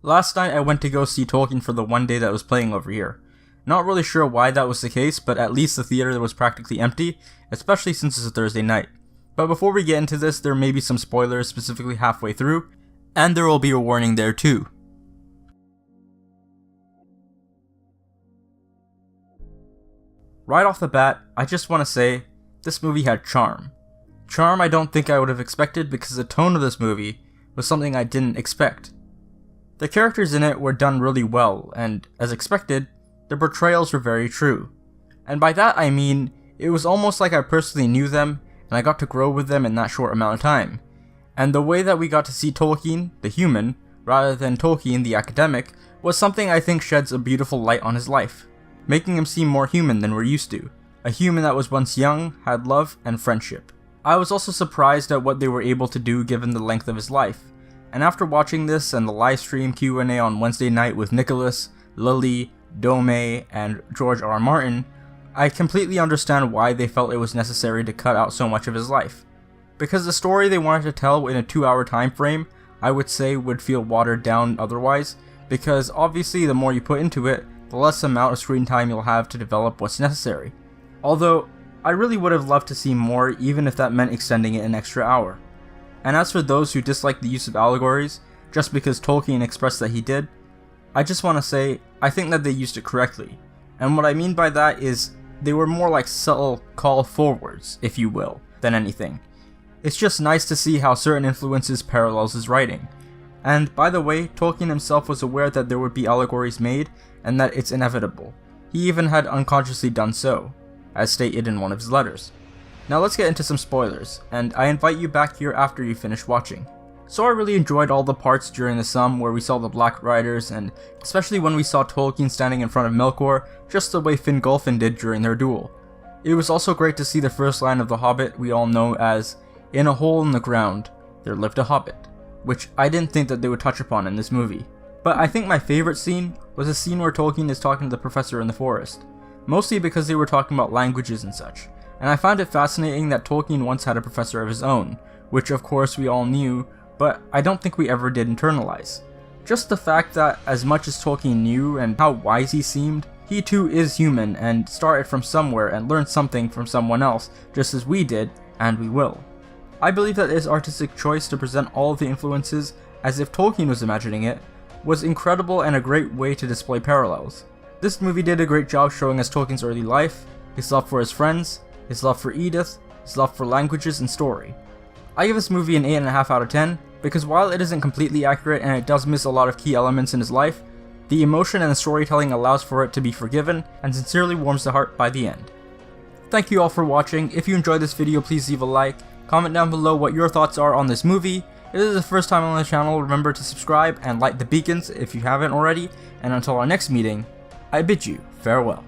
Last night I went to go see Tolkien for the one day that was playing over here. Not really sure why that was the case, but at least the theater was practically empty, especially since it's a Thursday night. But before we get into this, there may be some spoilers specifically halfway through, and there will be a warning there too. Right off the bat, I just want to say, this movie had charm. Charm I don't think I would have expected because the tone of this movie was something I didn't expect. The characters in it were done really well, and as expected, their portrayals were very true. And by that I mean, it was almost like I personally knew them, and I got to grow with them in that short amount of time. And the way that we got to see Tolkien, the human, rather than Tolkien, the academic, was something I think sheds a beautiful light on his life, making him seem more human than we're used to. A human that was once young, had love, and friendship. I was also surprised at what they were able to do given the length of his life. And after watching this and the livestream Q&A on Wednesday night with Nicholas, Lily, Dome, and George R. R. Martin, I completely understand why they felt it was necessary to cut out so much of his life. Because the story they wanted to tell in a 2-hour time frame, I would say would feel watered down otherwise, because obviously the more you put into it, the less amount of screen time you'll have to develop what's necessary. Although, I really would have loved to see more even if that meant extending it an extra hour. And as for those who dislike the use of allegories, just because Tolkien expressed that he did, I just want to say, I think that they used it correctly. And what I mean by that is, they were more like subtle call forwards, if you will, than anything. It's just nice to see how certain influences parallels his writing. And by the way, Tolkien himself was aware that there would be allegories made, and that it's inevitable. He even had unconsciously done so, as stated in one of his letters. Now let's get into some spoilers, and I invite you back here after you finish watching. So I really enjoyed all the parts during the sum where we saw the Black Riders, and especially when we saw Tolkien standing in front of Melkor, just the way Fingolfin did during their duel. It was also great to see the first line of The Hobbit we all know as, "In a hole in the ground, there lived a hobbit," which I didn't think that they would touch upon in this movie. But I think my favorite scene was a scene where Tolkien is talking to the professor in the forest, mostly because they were talking about languages and such. And I found it fascinating that Tolkien once had a professor of his own, which of course we all knew, but I don't think we ever did internalize. Just the fact that as much as Tolkien knew and how wise he seemed, he too is human and started from somewhere and learned something from someone else, just as we did, and we will. I believe that his artistic choice to present all of the influences as if Tolkien was imagining it was incredible and a great way to display parallels. This movie did a great job showing us Tolkien's early life, his love for his friends, his love for Edith, his love for languages and story. I give this movie an 8.5 out of 10 because while it isn't completely accurate and it does miss a lot of key elements in his life, the emotion and the storytelling allows for it to be forgiven and sincerely warms the heart by the end. Thank you all for watching. If you enjoyed this video, please leave a like, comment down below what your thoughts are on this movie. If this is the first time on the channel, remember to subscribe and light the beacons if you haven't already, and until our next meeting, I bid you farewell.